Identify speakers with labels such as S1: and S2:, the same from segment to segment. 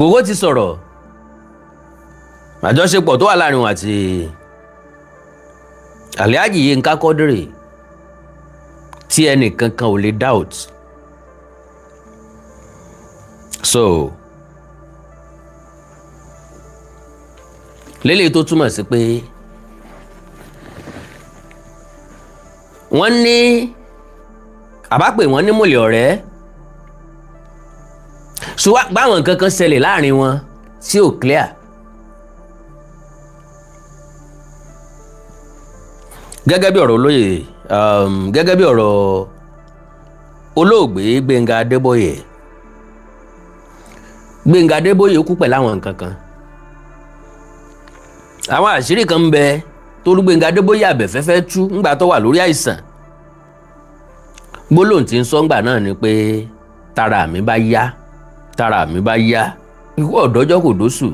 S1: Ogogo ti sọ̀rọ̀ àjọṣepọ̀ tó wà láàrin wọn àti Alhaji Yinka Quadri tí ẹnìkankan ò lè doubt. So lélẹ̀ tó túmọ̀ sí pé wọ́n ní àbápè wọ́n ní mọ̀lẹ́ ọ̀rẹ́ ṣùgbọ́n báwọn nǹkan kan ṣẹlẹ̀ láàrin wọn tí ò clear. Gẹ́gẹ́ bí ọ̀rọ̀ olóyè gẹ́gẹ́ bí ọ̀rọ̀ olóògbé Gbénga Adébóyè. Gbénga Adébóyè kú pẹ̀lú àwọn nǹkan kan. Àwọn àṣírí kan ń bẹ tó lú Gbénga Adébóyè àbẹ̀fẹ́fẹ́ tú ńgbà tó wà lórí àìsàn. Gbólóhùn tí ń sọ ńgbà náà ni pé tára mi bá yá ikú ọ̀dọ́jọ́ kò dóṣù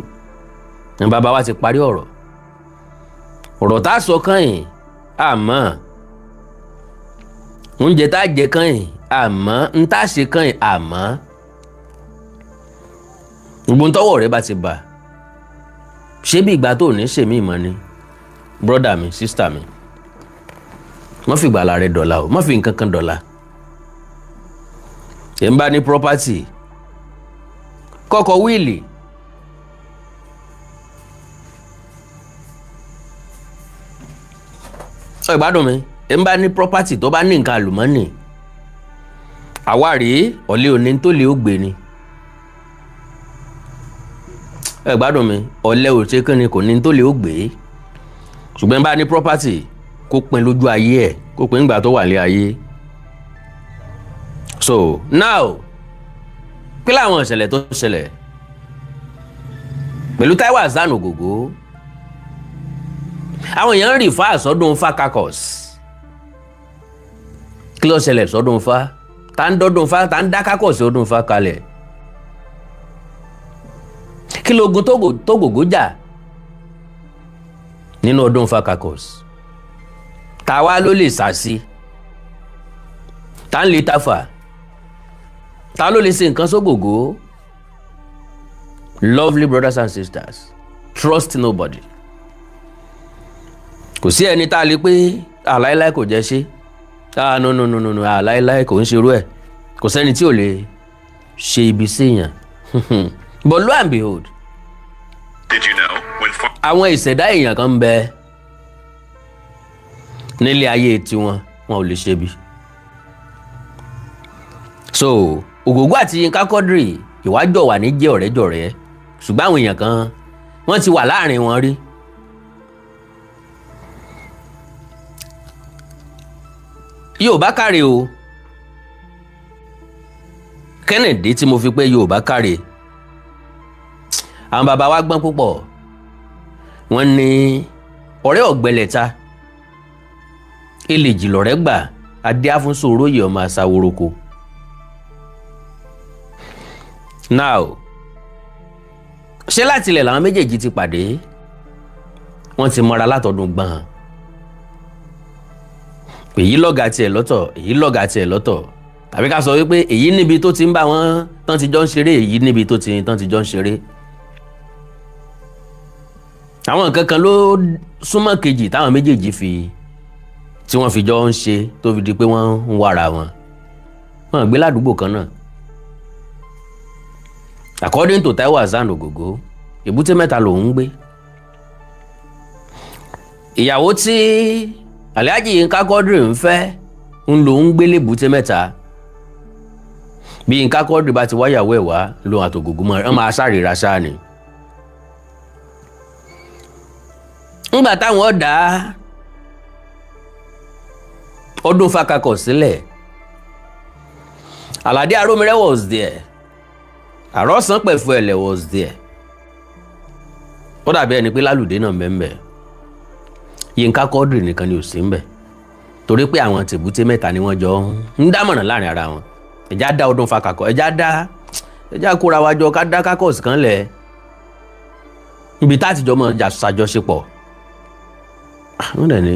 S1: ní bàbá wa ti parí ọ̀rọ̀ tá a sọ kàn yìí àmọ́ oúnjẹ tá a jẹ kàn yìí àmọ́ ń tá a ṣe kàn yìí àmọ́ gbogbo tọ́wọ́ rẹ bá ti bà ṣé bí ìgbà tó ní ṣèmí ìmọ̀ ni brọ́dà mi sísítà mi má fi ìgbàlà rẹ dọ̀la o má fi nǹkan kan dọ̀la ẹ̀ ń bá ní property kọ́kọ́ wíìlì ìgbádùn mi ẹ̀ ń bá ní property tó bá ní nǹkan àlùmọ́nì àwárí ọ̀lẹ́ òní tó lè ó gbé ni ìgbádùn mi ọ̀lẹ́ òṣè kan ni kò ní tó lè ó gbé ṣùgbọ́n bá ní property kó pin lójú ayé ẹ̀ kó pin nígbà tó wà ní ayé. So now kí láwọn ìṣẹ̀lẹ̀ tó ṣẹlẹ̀ pẹ̀lú Taiwo Hassan Ogogo àwọn èèyàn ń rí fa àsọdún fa kakọs kí ló ṣẹlẹ̀ sọdún fa tá ń dọ́dún fa tá ń dá kakọs ọdún fa kalẹ̀ kí lógun tó Ogogo jà nínú ọdún fa kakọs táwa ló lè sàsí tá ń lè tafa ta ló lè ṣe nǹkan sógògó. Lovely brothers and sisters, trust nobody. Kò sí ẹni tá a lè pé àláìláì kò jẹ́ ṣe no àláìláì kò ń ṣerú ẹ̀ kò sẹ́ni tí ò lè ṣe ibi síyàn. But lo and behold, àwọn ìṣẹ̀dá èèyàn kan ń bẹ nílé ayé tiwọn wọn ò lè ṣe bí. So Ogogo àti Yinka Quadri ìwájọ wà ní jẹ́ ọ̀rẹ́jọ̀rẹ́ ṣùgbọ́n àwọn èèyàn kan wọ́n ti wà láàrin wọn rí. Yorùbá káre o Kennedy tí mo fi pé Yorùbá káre àwọn bàbá wa gbọ́n púpọ̀ wọ́n ní ọ̀rẹ́ ọ̀gbẹ́lẹ̀ta eléjì lọ̀rẹ́ gbà adé afúnṣòro yìí ọmọ àṣàwòroko. Now ṣé láti ilẹ̀ làwọn méjèèjì ti pàdé wọ́n ti mọ́ra látọdún gbọ̀n èyí lọ́gà tiẹ̀ lọ́tọ̀ èyí lọ́gà tiẹ̀ lọ́tọ̀ tàbí ká sọ wípé èyí níbi tó ti ń bá wọn tán ti jọ ń ṣeré èyí níbi tó ti tán ti jọ ń ṣeré. Àwọn nǹkan kan ló súnmọ́ kejì táwọn méjèèjì tí wọ́n fi jọ ń ṣe tó fi di pé wọ́n ń wára wọn gbé ládùúgbò kan náà. According to Taiwo Hassan Ogogo, Èbúté Mẹ́ta lòun ń gbé. Ìyàwó tí Alhaji Yinka Quadri ń fẹ́ ń lòun gbé l'Èbúté Mẹ́ta. Bí Yinka Quadri bá ti wáyàwó ẹ̀ wá lòun àti Ogogo mọ́ máa sáré ṣáà ni. Ńgbà táwọn dá ọdún fakakọ̀ sílẹ̀, Alade Aromire was there. Àrọ́sán pẹ̀fú ẹ̀lẹ̀ was there. Ó dàbí ẹni pé Lálùdé náà mẹ́mbẹ̀. Yinka Quadri nìkan ni ò sí mbẹ̀. Torí pé àwọn tèbúté mẹ́ta ni wọ́n jọ ń dámọ̀ràn láàrin ara wọn. Ẹja dá ọdún fakakọ̀, ẹja kóra wájọ ká dá kákọ̀sì kan lẹ̀. Ibi tá àtijọ́ mọ̀ ṣàjọṣepọ̀. Wọ́n dẹ̀ ní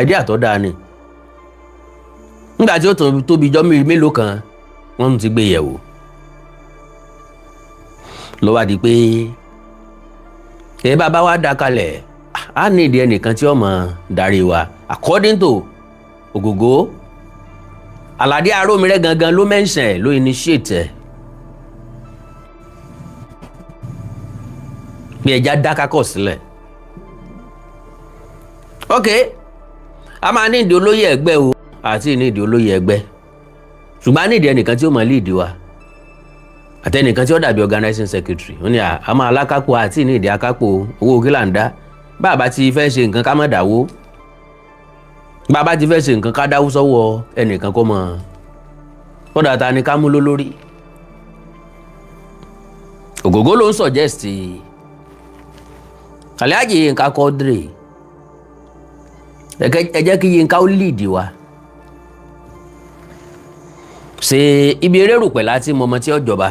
S1: idea tó dáa ni. Nígbà tí ó tóbi jọ́ mélòó kan, wọ́n ti gbé yẹ̀wò. ló wá di pé bàbá wa dá kalẹ̀ á ní ìdí ẹnìkan tí ó mọ̀ darí wa according to Ogogo Aládé Arómiré gangan ló mention ló initiate bí ẹja dákákọ̀ sílẹ̀. ok a máa ní ìdí olóyè ẹgbẹ́ o àti ní ìdí olóyè ẹgbẹ́ ṣùgbọ́n a ní ìdí ẹnìkan tí ó mọ̀ lead wa àtẹnìkan tí ó dàbí organizing secretary ó ní a máa alákápò àti ní ìdí akápò owó kí là ń dá bàbá ti fẹ́ ṣe nǹkan ká má dáwó bàbá ti fẹ́ ṣe nǹkan ká dáwó sọ́wọ́ ẹnìkan kó mọ̀ ó dàtà ni ká mú lólórí. Ogogo ló ń suggest Alhaji Yinka Quadri ẹ jẹ́ kí Yinka ó lead wa ṣe ibi eré rò pẹ̀ láti mọmọ tí ó jọba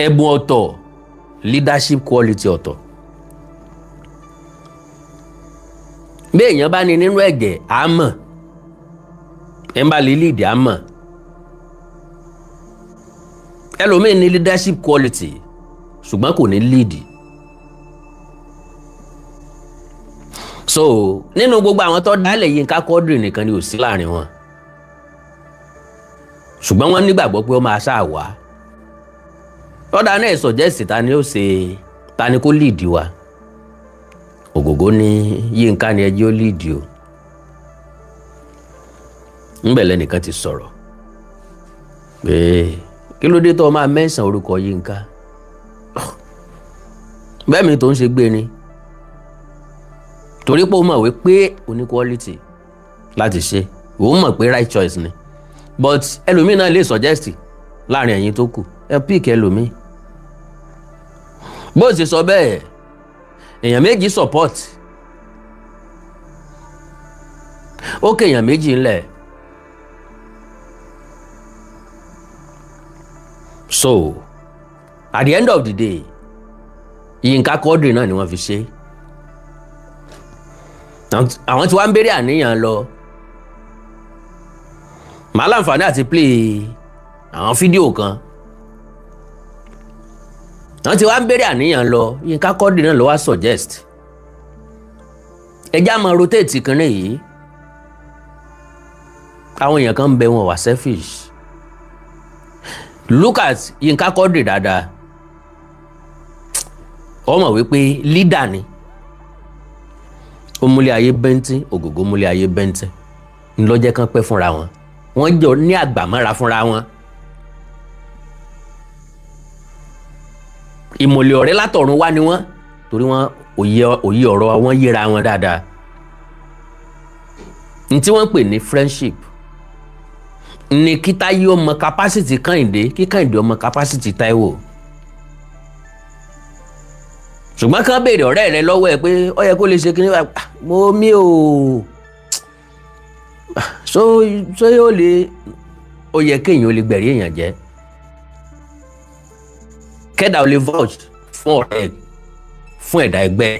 S1: ẹ̀bùn ọ̀tọ̀ leadership quality ọ̀tọ̀ bí èèyàn bá ní nínú ẹ̀jẹ̀ á mọ̀ ẹ̀ ń bá lè lead á mọ̀ ẹlòmíín ní leadership quality ṣùgbọ́n kò ní lead. so nínú gbogbo àwọn tó dálẹ̀ Yinka Quadri nìkan ni ò sí láàrin wọn ṣùgbọ́n wọ́n nígbàgbọ́ pé ó máa ṣáà wá ọ̀dà náà suggest ta ni ó ṣe ta ni kó lead wa Ogogo ní Yinka ni ẹjẹ́ ó lead o ńbẹ̀lẹ̀ nìkan ti sọ̀rọ̀ pé kí ló dé tó máa mention orúkọ Yinka bẹ́ẹ̀ mi tó ń ṣe gbé ni torí pé ó mọ̀ pé ó ní quality láti ṣe òun mọ̀ pé right choice ni but ẹlòmíì náà lè suggest láàrin ẹ̀yin tó kù ẹ pick ẹlòmíì bó ṣe sọ bẹ́ẹ̀ èèyàn méjì support ó kéèyàn méjì ńlẹ̀ so at the end of the day Yinka Quadri náà ni wọ́n fi ṣe àwọn tí wọ́n ń béèrè àníyàn lọ màá láǹfààní àti play àwọn fídíò kan àwọn tí wọ́n ń béèrè àníyàn lọ Yinka Quadri náà ló wá suggest ẹjá máa rotate kínní yìí àwọn èèyàn kan ń bẹ wọn wà selfish look at Yinka Quadri dáadáa ó mọ̀ wípé leader ni ó múlẹ̀ ayé bẹ́ntì Ogogo múlẹ̀ ayé bẹ́ntì ńlọ́jẹ́ kan pẹ́ fúnra wọn wọ́n jọ ní àgbàmọ́ra fúnra wọn ìmọ̀lẹ̀ ọ̀rẹ́ látọ̀run wá ni wọ́n torí wọ́n òye ọ̀rọ̀ wọn yéra wọn dáadáa ní tí wọ́n pè ní friendship ní kí Táyé ọmọ capacity Kẹ́hìndé kí Kẹ́hìndé ọmọ capacity Táíwò ṣùgbọ́n kán béèrè ọ̀rẹ́ rẹ lọ́wọ́ ẹ pé ó yẹ kó lè ṣe kíní mo mí o so yóò lè ó yẹ kéèyàn ó lè gbẹ̀rí èèyàn jẹ́ kẹ́dà ó lè vouch fún ọ̀rẹ́ fún ẹ̀dá ẹgbẹ́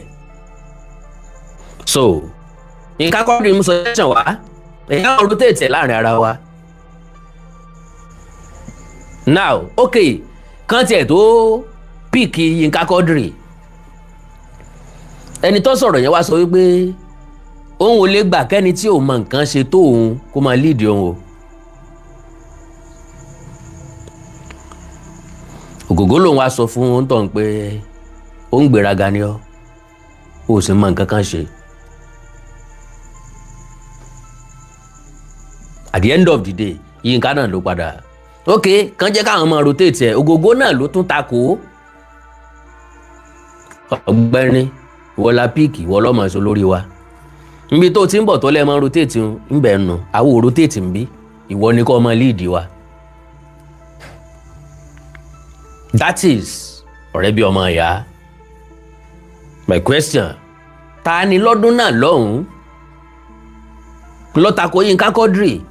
S1: so Yinka Quadri mú suggestion wá èèyàn ọ̀rọ̀ tètè láàrin ara wa now okay kán tiẹ̀ tó pick Yinka Quadri ẹni tó sọ̀rọ̀ yẹn wá sọ wípé òun ò lè gbà kẹ́ni tí ò mọ nǹkan ṣe tó òun kó máa lead òun o. Ogogo lòun wá sọ fún òun tọ̀ pé ó ń gbéraga ni ọ́ ó sì mọ nǹkan kan ṣe. at the end of the day Yinka náà ló padà ok kàn jẹ́ káwọn máa rotate ẹ̀ Ogogo náà ló tún takò ọ̀gbẹ́ni wọlá píìkì wọlọ́mọ ẹ̀sọ́ lórí wa níbi tó ti ń bọ̀ tó lẹ́ẹ̀ máa rotate ń bẹ̀ nù àwọ̀ rotate ń bí ìwọ ni kò máa lead wa that is ọ̀rẹ́ bí ọmọ ìyá my question ta ni lọ́dún náà lọ́hùn-ún ló takò Yinka Quadri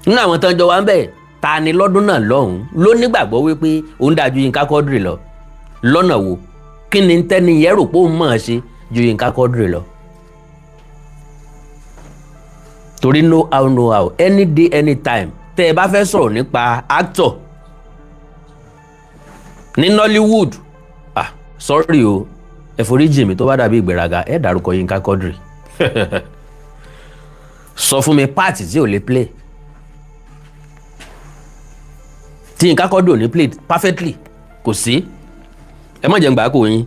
S1: nínú àwọn tó ń jọ wá ń bẹ̀ ta ni lọ́dún náà lọ́hùn-ún ló nígbàgbọ́ wípé òun dájú Yinka Quadri lọ lọ́nà wo kí ni tẹ́ni yẹn rò pé òun máa ṣe ju Yinka Quadri lọ torí no how any day anytime tẹ́ ẹ bá fẹ́ sọ̀rọ̀ nípa actor ní Nollywood sorry o ẹ foríjì mi tó bá dàbí ìgbéraga ẹ dárúkọ Yínká Quadri sọ fún mi páàtì tí ò lè play tí Yínká Quadri ò ní play perfectly kò sí ẹ má jẹ́ ń gbà kó yín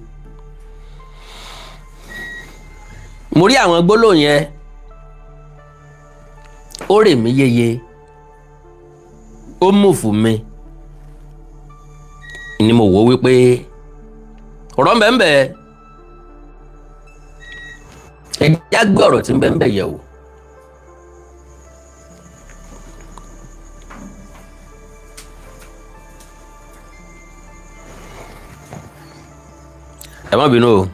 S1: mo rí àwọn gbólóhùn yẹn ó rè mí yeye ó mú fún mi ni mo wò wípé ọ̀rọ̀ mbẹ́mbẹ́ ẹ̀já gbé ọ̀rọ̀ tí mbẹ́mbẹ́ yẹ̀ wò. ẹ má bínú o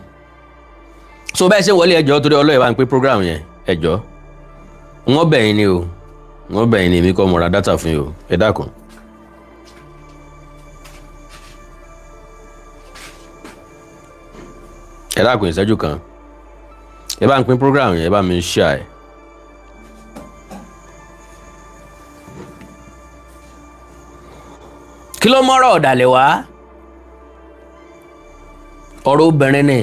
S1: so bẹ́ẹ̀ ṣe wọlé ẹjọ́ torí ọlọ́ọ̀ bá ń pín program yẹn ẹjọ́ wọ́n bẹ̀yìn ni o wọ́n bẹ̀yìn ni mi kọ́ mo ra dátà fún yín o ẹ dákun. ẹ dákun ìṣẹ́jú kan ẹ bá ń pín program yẹn ẹ bá mi share ẹ. kí ló mọ́rọ̀ ọ̀dàlẹ̀ wá ọ̀rọ̀ obìnrin ni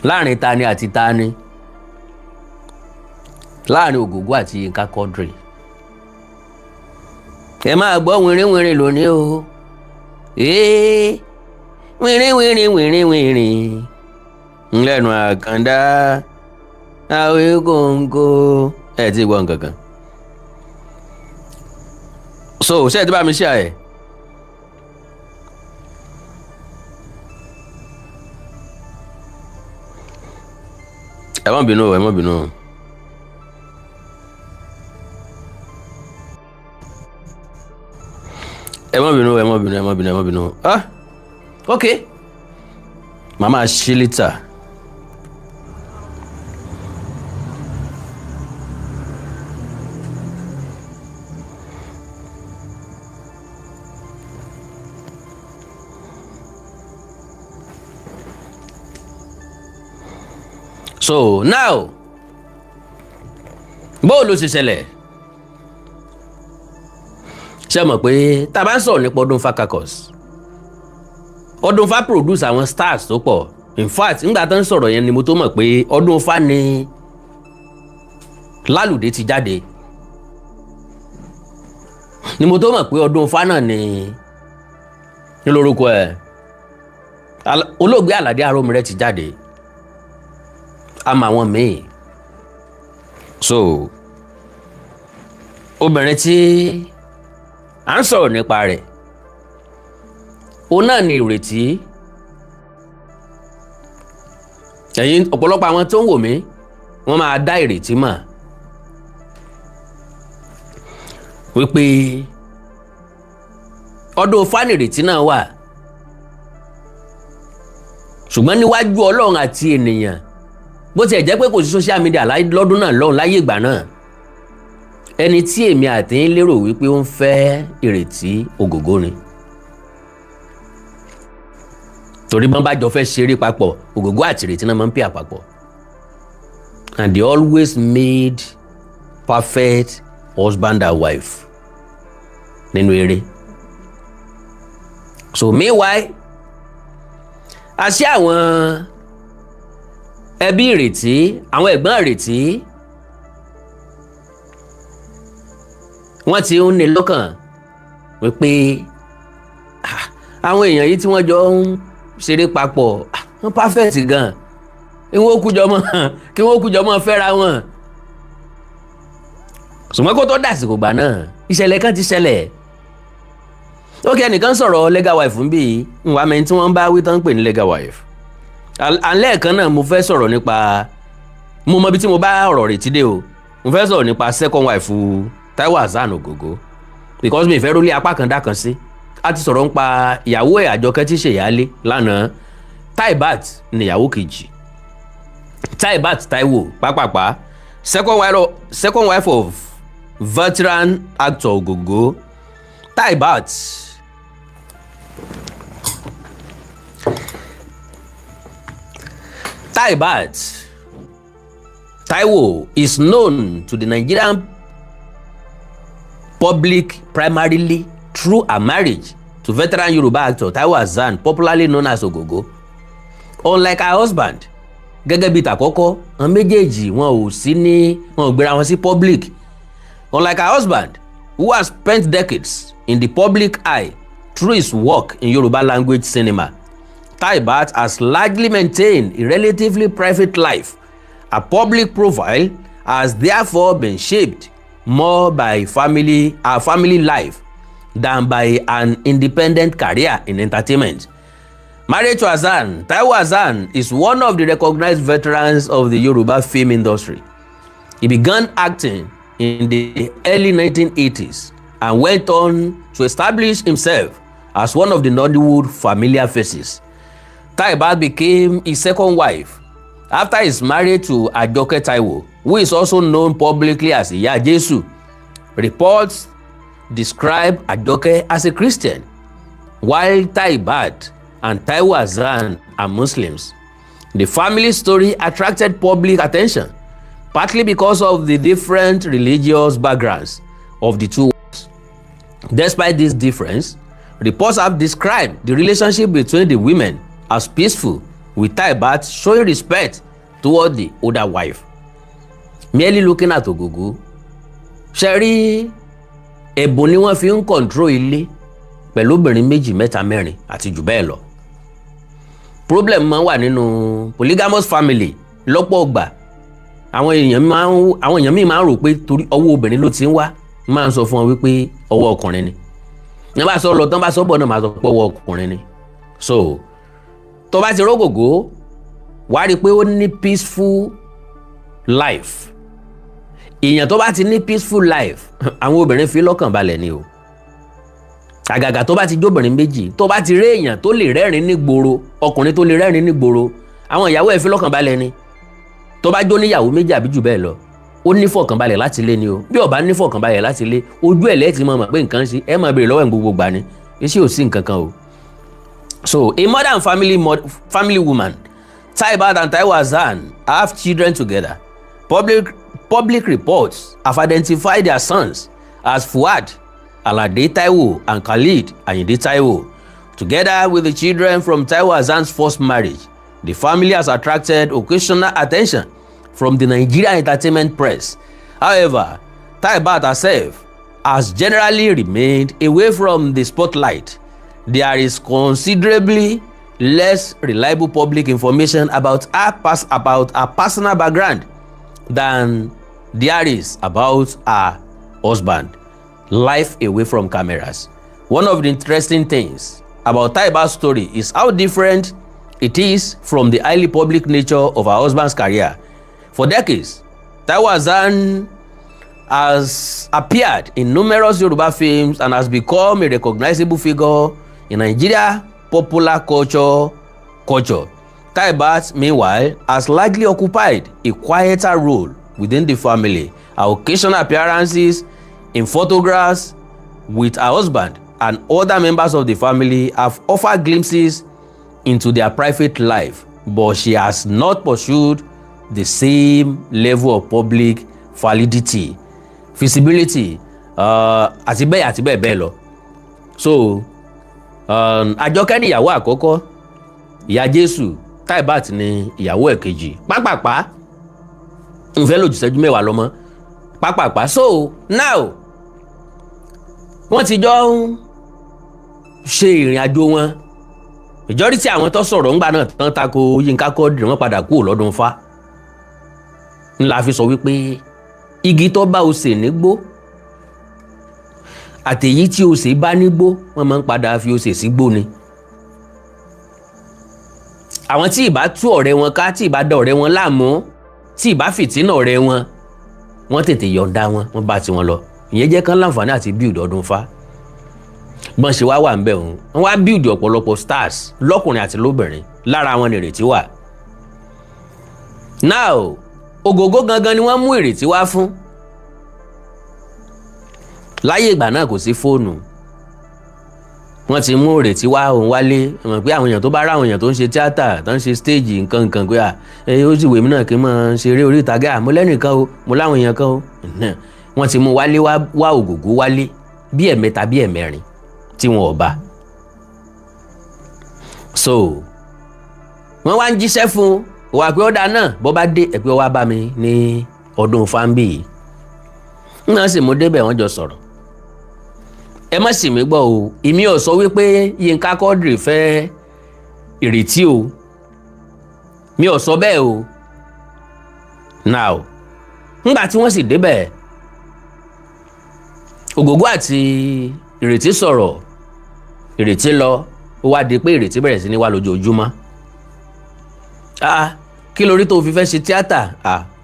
S1: láàrin tani àti tani láàrin Ògògó àti Yínká Quadri ẹ máa gbọ́ wìnrìnwìnrìn lónìí o wìnrìnwìnrìn ńlẹ́nu àkàndá àwẹ̀ kòǹkò ẹ ti gbọ́ nǹkan kan so ṣé ẹ ti bá mi ṣe àyẹ̀. ẹ má bínú ẹ má bínú. ẹ má bínú ẹ má bínú ẹ má bínú ẹ má bínú ok màmá ṣí lítà. so now bó ló ṣe ṣẹlẹ̀ ṣe mọ̀ pé tá a bá ń sọ̀rọ̀ nípa Ọdúnfà Kakos Ọdúnfà produce àwọn stars tó pọ̀ in fact nígbà tó ń sọ̀rọ̀ yẹn ni mo tó mọ̀ pé Ọdúnfà ni Lálùdé ti jáde ni mo tó mọ̀ pé Ọdúnfà náà ni lórúkọ ẹ̀ olóògbé Àlàdé Arómiré ti jáde àmọ́ àwọn míì so obìnrin tí à ń sọ̀rọ̀ nípa rẹ̀ òun náà ni Ìrètí ẹ̀yin ọ̀pọ̀lọpọ̀ àwọn tó ń wò mí wọ́n máa dá Ìrètí mọ̀ wípé Ọdúnfà ní Ìrètí náà wà ṣùgbọ́n níwájú Ọlọ́run àti ènìyàn bó tiẹ̀ jẹ́ pé kò sí social media lọ́dún náà lọ́hùn láyé ìgbà náà ẹni tí èmi àti ń lérò wípé ó ń fẹ́ Ìrètí Ògògó ni torí bọ́n bá jọ fẹ́ ṣeré papọ̀ Ògògó àti Ìrètí náà máa ń pè àpapọ̀ and they always made perfect husband and wife nínú eré so meanwhile àṣé àwọn ẹbí Ìrètí àwọn ẹ̀gbọ́n Ìrètí wọ́n ti ń ní lọ́kàn wípé àwọn èèyàn yìí tí wọ́n jọ ń ṣeré papọ̀ wọ́n perfect gan kí wọ́n kújọ mọ́ fẹ́ra wọn ṣùgbọ́n kó tó dàsìkò gbà náà ìṣẹ̀lẹ̀ kan ti ṣẹlẹ̀ ókè ẹnìkan sọ̀rọ̀ legal wife ń bì í nwa mẹ́ni tí wọ́n bá wí tán ń pè ní legal wife alẹ́ kan náà mo fẹ́ sọ̀rọ̀ nípa mo mọ ibi tí mo bá ọ̀rọ̀ Ìrètí dé o mo fẹ́ sọ̀rọ̀ nípa second wife Taiwo Ogogo because mi fẹ́ rólé apá kan dá kan sí a ti sọ̀rọ̀ nípa ìyàwó ẹ̀ Àjọkẹ́ tí ṣèyálé lánàá Taibat níyàwó kejì Taibat Taiwo pápápá second wife of veteran actor Ogogo Taibat Taiwo is known to the Nigerian public primarily through a marriage to veteran Yoruba actor Taiwo Hassan, popularly known as Ogogo. Unlike her husband, gẹ́gẹ́ bí tàkọ́kọ́, àwọn méjèèjì wọn ò gbéra wọn sí public. Unlike her husband, who has spent decades in the public eye through his work in Yoruba language cinema, Taibat has largely maintained a relatively private life. Her public profile has therefore been shaped more by her family life than by an independent career in entertainment. Married to Hassan, Taiwo Hassan is one of the recognized veterans of the Yoruba film industry. He began acting in the early 1980s and went on to establish himself as one of the Nollywood familiar faces. Taibat became his second wife after his marriage to Ajoke Taiwo, who is also known publicly as Iya Jesu. Reports describe Ajoke as a Christian, while Taibat and Taiwo Hassan are Muslims. The family story attracted public attention, partly because of the different religious backgrounds of the two wives. Despite this difference, reports have described the relationship between the women as peaceful, with Taibat showing respect toward the older wife. Merely looking at Ogogo, ṣẹ́rí ẹ̀bùn ni wọ́n fi ń control ilé pẹ̀lú obìnrin méjì mẹ́ta mẹ́rin àti jù bẹ́ẹ̀ lọ. Problem máa wà nínú polygamous family lọ́pọ̀ ọgbà. Àwọn èèyàn míì máa ń rò pé torí ọwọ́ obìnrin ló ti ń wá, máa ń sọ fún wọn wípé ọwọ́ ọkùnrin ni. Ní bá sọ lọ tán bá sọ bọ̀ náà máa sọ pé ọwọ́ ọkùnrin ni. So tó bá ti rógògó, wá rí i pé ó ní peaceful life. Èèyàn tó bá ti ní peaceful life, àwọn obìnrin fi lọ́kàn balẹ̀ ni o. Àgàgà tó bá ti jóbìnrin méjì, tó bá ti rí èèyàn tó lè rẹ́rìn ní gboro, ọkùnrin tó lè rẹ́rìn ní gboro, àwọn ìyàwó ẹ̀ fi lọ́kàn balẹ̀ ni. Tó bá jó níyàwó méjì àbí jù bẹ́ẹ̀ lọ, ó ní fọkànbalẹ̀ láti lé ni o. Bí ó bá ní fọkànbalẹ̀ láti lé, ojú ẹ̀ lẹ́ẹ̀tì mọ̀ pé nǹkan ṣe, ẹ máa béèrè lọ́wọ́ ẹ̀ gbogbo gbà ni. Iṣẹ́ ò sí nǹkan kan o. So, a mother and family woman, Taibat and Taiwo Hassan have children together. Public reports have identified their sons as Fuad, Alade Taiwo, and Khalid Ayinde Taiwo. Together with the children from Taiwo Hassan's first marriage, the family has attracted occasional attention from the Nigerian entertainment press. However, Taibat herself has generally remained away from the spotlight. There is considerably less reliable public information about her personal background than there is about her husband. Life away from cameras. One of the interesting things about Taibat's story is how different it is from the highly public nature of her husband's career. For decades, Taiwo Hassan has appeared in numerous Yoruba films and has become a recognizable figure in Nigeria popular culture. Taibat, meanwhile, has largely occupied a quieter role within the family. Her occasional appearances in photographs with her husband and other members of the family have offered glimpses into their private life, but she has not pursued the same level of public validity, visibility, àti bẹ́ẹ̀ bẹ́ẹ̀ lọ. So, Àjọkẹ́ ni ìyàwó àkọ́kọ́, Ìyá Jésù, Taibat ni ìyàwó ẹ̀kejì. Pápápá, nfẹ́ lòjù ìṣẹ́jú mẹ́wàá lọ́mọ. Pápápá. So, now, wọ́n ti jọ ń ṣe ìrìn àjò wọn. Majority àwọn tó sọ̀rọ̀ ńgbà náà tán tako Yínká Quadri wọ́n padà kúrò lọ́dún Fá. Ńlá fi sọ wípé igi tó bá osè nígbó àtèyí tí osè bá nígbó wọ́n máa ń padà fi osè sígbó ni. Àwọn tí ìbá tú ọ̀rẹ́ wọn ká, tí ìbá dá ọ̀rẹ́ wọn láàmú, tí ìbá fìtínà ọ̀rẹ́ wọn, wọ́n tètè yọ̀ǹda wọn, wọ́n bá tiwọn lọ. Ìyẹn jẹ́ kán láǹfààní àti build ọdún Fá. Bọ́n ṣe wà ń bẹ̀ òun, wọ́n wá build ọ̀pọ̀lọpọ̀ stars lọ́kùnrin àti lóbìnrin, lára wọn ni ìrètí wà. Now, Ogogo gangan ni wọ́n mú ìrètí wá fún. Láyé ìgbà náà kò sí fóònù. Wọ́n ti mú ìrètí wá òun wálé, mọ̀ pé àwọn èèyàn tó bá rá àwọn èèyàn tó ń ṣe tíátà, tó ń ṣe stage nǹkan pé ó sì wèmí náà kí n máa ṣeré orí ìtàgé, mo lẹ́nìkan o, mo láwọn èèyàn kan o. Wọ́n ti mú wálé wá Ogogo wálé bí ẹ̀mẹ́ta bí ẹ̀mẹ́rin tí wọn ò bá. so wọ́n wá ń jíṣẹ́ fún wà pé ọ̀dà náà bó bá dé ẹ̀pẹ́ wá bá mi ní ọdún fáńbì yìí náà sì mú débẹ̀ wọ́n jọ sọ̀rọ̀. Ẹ má sì mí gbọ́ o, èmi ò sọ wípé Yínká Quadri fẹ́ Ìrètí o, mi ò sọ bẹ́ẹ̀ o. Now ńgbà tí wọ́n sì débẹ̀ Ogogo àti Ìrètí sọ̀rọ̀, Ìrètí lọ ó wá di pé Ìrètí bẹ̀rẹ̀ sí ní wá lójoojúmọ́. Kí lórí tó fi fẹ́ ṣe tíátà?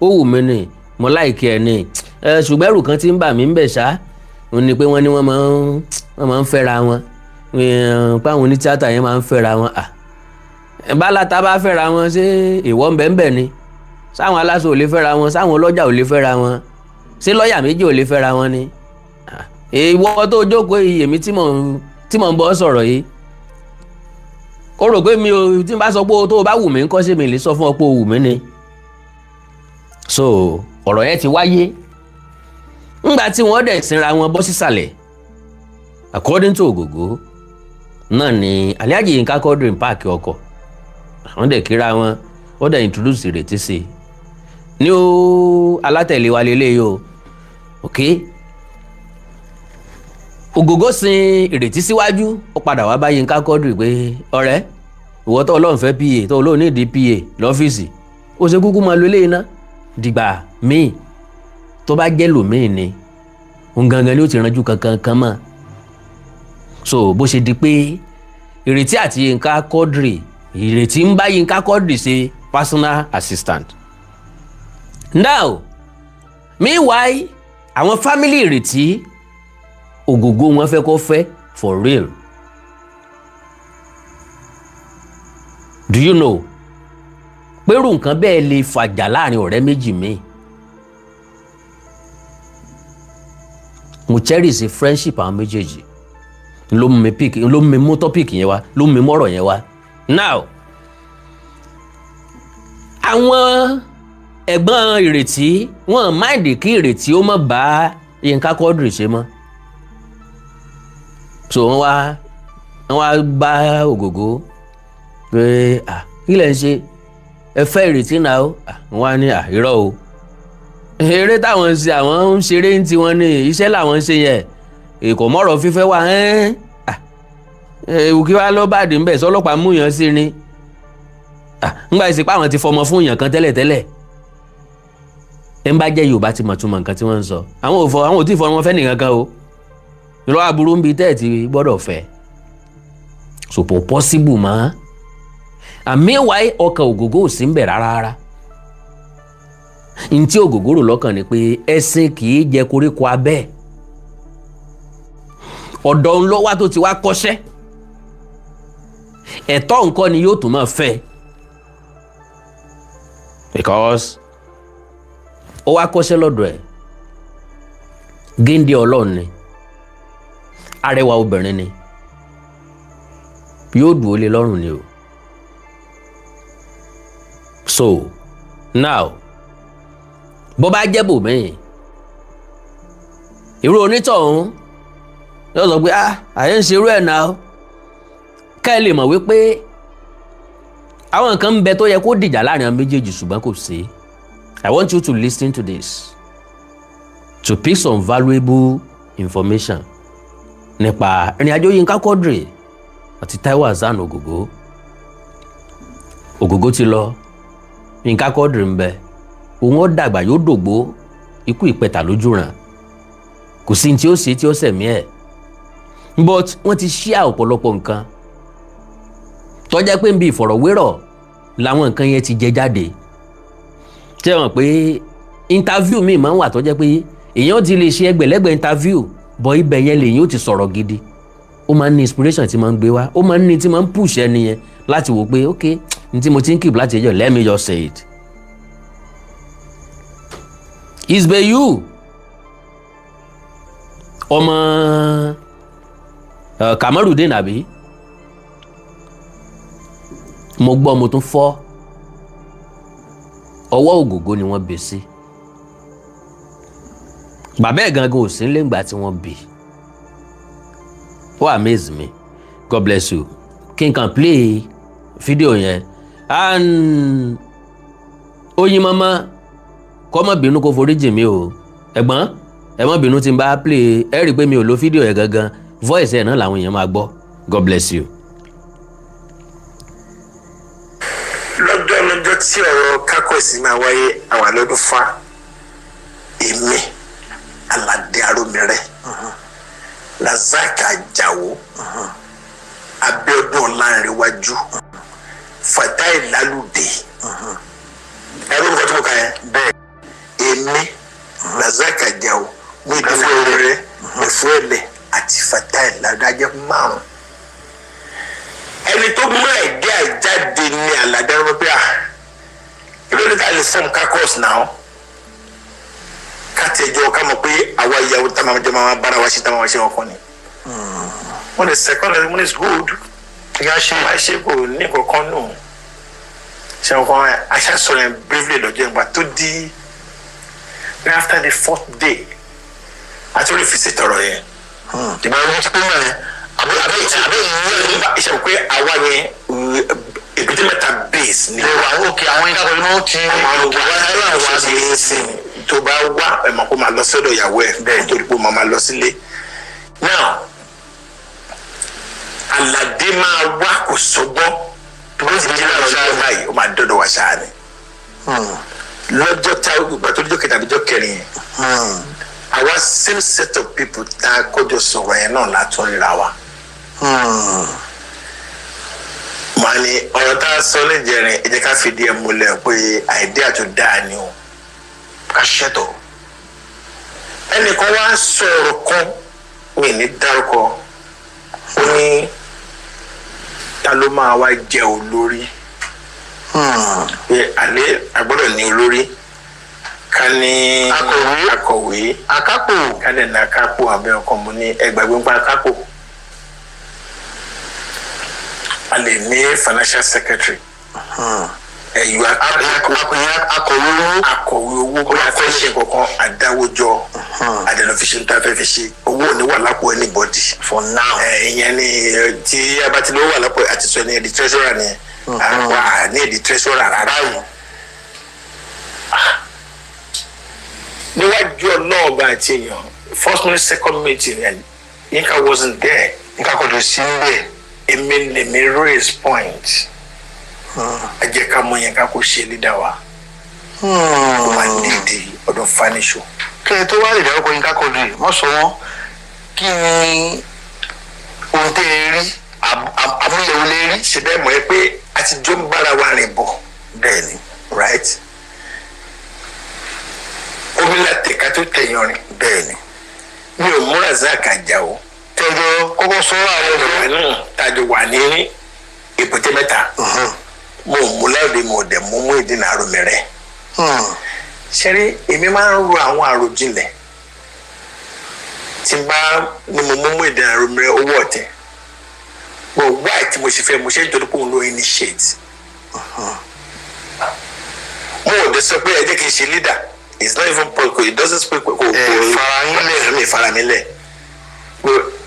S1: Ó wù mí ni, mo láìkí ẹ ni, ṣùgbọ́n ẹrù kan tí ń bà mí ń bẹ̀ ṣá ó ní pé wọ́n ní wọ́n máa ń fẹ́ra wọn, páwọn oní tíátà yẹn máa ń fẹ́ra wọn. Bálátà bá fẹ́ra wọn ṣé èèwọ̀ ń bẹ ń ni? Sáwọn aláṣọ ò lè fẹ́ra wọn, sáwọn ọlọ́jà ò lè fẹ́ra wọn, ṣé lọ́ọ̀yà méjì ò lè fẹ́ra wọn ni? Ìwọ tó jókòó iyèmí tí mò ń bọ́ sọ̀rọ̀ yìí, ó rò pé mi ò tí n bá sọ pé tó o bá wù mí ń kọ́ sí mi lè sọ fún ọ pé o wù mí ni. So ọ̀rọ̀ yẹn ti wáyé ńgbà tí wọ́n dẹ̀ sinra wọn bọ́ sísàlẹ̀. According to Ogogo náà ni Alhaji Yínká Quadri ń páàkì ọkọ̀, wọ́n dẹ̀ kíra wọn, wọ́n dẹ̀ introduce Ìrètí sí ní ó alátẹ̀lé wa lélẹ́yìí o. Okay, Ogogo sin Ìrètí síwájú, ó padà wá bá Yínká Quadri pé ọ̀rẹ́ ìwọ tó Ọlọ́run fẹ́ PA tó Ọlọ́run nídìí PA lọ́fíìsì, ó ṣe kúkú máa lo eléyìí ná dìgbà míì tó bá jẹ́ lòmíì ni òun gangan ni ó ti ranjú kankan mọ́. So bó ṣe di pé Ìrètí àti Yínká Quadri, Ìrètí ń bá Yínká Quadri ṣe personal assistant. Now meanwhile àwọn family Ìrètí Ogogo wọn fẹ́ kó fẹ́ for real. Do you know pẹ̀rù nǹkan bẹ́ẹ̀ lè fàjà láàrin ọ̀rẹ́ méjì míì? Mo cherish friendship àwọn méjèèjì ló mú mi mú topic yẹn wá, ló mú mi mọ́rọ̀ yẹn wá. Now àwọn ẹ̀gbọ́n Ìrètí wọn mind kí Ìrètí ó má bá Yínká Quadri ṣe mọ́. So wọ́n wá bá Ogogo pé kí lẹ̀ ń ṣe, ẹ fẹ́ Ìrètí náà o? Wọ́n á ní irọ́ o, eré táwọn ń ṣe àwọn ń ṣeré ń tiwọn ní, iṣẹ́ làwọn ń ṣe yẹn, èkó mọ́rọ̀ fífẹ́ wà ewu kí wá ló bá dé ń bẹ̀ sọ́lọ́pàá mú yàn sí ni. Ńgbà ìsìnkú àwọn ti fọmọ fún yàn kan tẹ́lẹ̀tẹ́lẹ̀, ẹ ń bá jẹ́ Yorùbá ti mọ̀ túmọ̀ nǹkan tí wọ́n ń sọ. Àwọn ò tí ì fọmọ fẹ́ nìkan kan o, irọ́ aburú ń bi tẹ́ẹ̀ ti gbọ́dọ̀ fẹ́. So kò possible mọ́. Meanwhile ọkàn Ogogo ò sí ń bẹ̀ rárá. Ntí Ogogo rò lọ́kàn ni pé ẹṣin kì í jẹ koríko abẹ́. Ọ̀dọ̀ ń lọ wá tó ti wá kọ́ṣẹ́, ẹ̀tọ́ nǹkan ni yóò tún máa fẹ́, because ó wá kọ́ṣẹ́ lọ́dọ̀ ẹ̀, géńdé Ọlọ́run ni, arẹwà obìnrin ni, yóò dùn ó lé lọ́rùn ni o. So now bó bá jẹ́ bòmíì, irú onítọ̀hún yóò sọ pé àyè ń ṣe irú ẹ̀ náà, ká ẹ lè mọ̀ wípé àwọn nǹkan ń bẹ tó yẹ kó dìjà láàrin àwọn méjèèjì ṣùgbọ́n kò sí. I want you to listen to this to pick some valuable information nípa ìrìn àjò Yínká Quadri àti Taiwo Hassan Ogogo. Ogogo ti lọ, Yínká Quadri ń bẹ, òun ó dàgbà yóò dògbó, ikú ìpẹta lójú ràn, kò sí tí ó ṣe tí ó sẹ̀mí ẹ̀. But wọ́n ti share ọ̀pọ̀lọpọ̀ nǹkan tó jẹ́ pé ń bí ìfọ̀rọ̀wérọ̀ làwọn nǹkan yẹn ti jẹ jáde. Ṣé wọ́n pé interview mi máa ń wà tó jẹ́ pé èèyàn ti lè ṣe ẹgbẹ̀lẹ́gbẹ̀ interview bọ̀ ibẹ̀ yẹn lèyìn ó ti sọ̀rọ̀ gidi. Ó máa ń ní inspiration tí máa ń gbé wá, ó máa ń ní tí máa ń push ẹni yẹn láti wò pé ok ní tí mo ti ń keep láti ẹjọ́, let me just say it. Isbeyu ọmọ Kamarudin àbí mo gbọ́ mo tún fọ́ ọwọ́ Ogogo ni wọ́n bẹ̀ sí. Bàbá ẹ̀ gangan ò sí nílé ìgbà tí wọ́n bì. Ó amaze me. God bless you. Kí n kàn play fídíò yẹn Oyin mama kó má bínú kó forí jì mí o ẹ̀gbọ́n ẹ má bínú tí n bá play ẹ rí i pé mi ò lo fídíò yẹn gangan voice ẹ̀ náà làwọn èèyàn máa gbọ́. God bless you.
S2: lọ́jọ́ tí ọ̀rọ̀ kákọ́sì máa wáyé àwọn àlọ́dún fa èmi Aládé Arómiré Lazaka Ajáò Abíọ́dún Ọlánrewájú Fatai Lálùdé ẹ̀rọ nǹkan tó kà yẹn bẹ́ẹ̀ èmi Lazaka Ajáò Múyìdín Arómiré Mẹ̀fúẹ̀lẹ̀ àti Fatai Lálùdé ajẹ́ márùn. Ẹni tó mú ẹ̀gẹ́ àjáde ní Aládé Arómiré ìlú ní ká lè fọ́ọ̀mù kákọ́ọ̀sì náà ká tẹjọ́ ká mọ̀ pé àwa ìyàwó tá máa jẹ́ máa bára wa ṣe tá máa ṣe ọkọ ni. Wọ́n lè second and one is good. Ìyá ṣe máa ṣe kò ní kankan nù. Ṣé ọkọ aṣáṣọ yẹn briefly lọ́jọ́ ìgbà tó di after the 4th day àti orí fi ṣe tọrọ yẹn. Ìgbà wọn ti pín náà yẹn. Àbí ìṣe pé àwa yẹn èbúté mẹ́ta base ni. Ìwà òkè àwọn ìdájọ́ ni wọ́n ti wá sí ìsìn tó bá wá ẹ̀ mọ̀ kó máa lọ sọ́dọ̀ ìyàwó ẹ̀ bẹ́ẹ̀ torí pé máa lọ sílé. Now Aládé máa wá kò sọ́gbọ́n tó bá sì jẹ́ lọ́jọ́ báyìí ó máa dọ́dọ̀ wá ṣáà ni. Lọ́jọ́ tá ìgbà tó lójó kẹta àbíjọ́ kẹrin yẹn àwa same set of people tá a kójọ sọ̀rọ̀ yẹn náà látún ríra wa. Màá ní ọ̀rọ̀ tá a sọ lẹ́jẹ̀rin ẹ jẹ́ ká fìdí ẹ̀ múlẹ̀ pé àìdíà tó dáa ni o ká ṣètò. Ẹnìkan wá sọ̀rọ̀ kan mi ní dárúkọ ó ní ta ló máa wá jẹ olórí pé àlẹ́ àgbọ́dọ̀ ní olórí ká ní akọ̀wé akápò ká lè ní akápò àbẹ́ ọkàn mo ní ẹgbàgbé ń pa akápò a lè ní financial secretary ẹ̀yọ́ akọ̀wé owó kó fẹ́ ṣe kankan àdáwójọ àdẹ̀nàfíṣẹ́ tó fẹ́ fi ṣe owó ò ní wà lápò anybody for now ìyẹn ni tí a bá ti lówó wà lápò àti sọ ní ẹ̀dí treasurer ni àwa ní ẹ̀dí treasurer rárá yìí níwájú ọlọ́ọ̀bá àti èèyàn first minute second meeting Yinka wasn't there Yinka kò lè sí níbẹ̀ èmi lèmi raise point ẹ jẹ́ ká mọ̀ Yinka kó ṣe leader wa ó máa nídìí ọdún fanisho.
S3: kí ẹ tó wá lè dárúkọ Yinka Quadri wọ́n sọ wọ́n kí ni ohun tẹ́ ẹ rí àmúyẹ̀wò lè rí.
S2: ṣe bẹ́ẹ̀ mọ̀ ẹ́ pé àtijọ́ ń bára wa rìn bọ̀ bẹ́ẹ̀ ni right omi láti ká tó tẹ̀yàn rìn bẹ́ẹ̀ ni mi ò múra Lazaka Ajáò
S3: tẹjọ kọ́kọ́ sọ àwọn
S2: ọ̀rọ̀ náà tàjọ wà ní èbúté mẹ́ta mo mú láòdì mo dẹ̀ mú Múyìdín Arómiré ṣẹ́rí èmi máa ń ro àwọn àròjinlẹ̀ tí n bá ní mo mú Múyìdín Arómiré owó ọ̀tẹ̀ mo wá tí mo ṣe fẹ́ mo ṣe ń torí pé òun ló initiate mo ò dé sọ pé ẹ jẹ́ kí n ṣe leader it's not even political it doesn't speak kò fara mi lẹ̀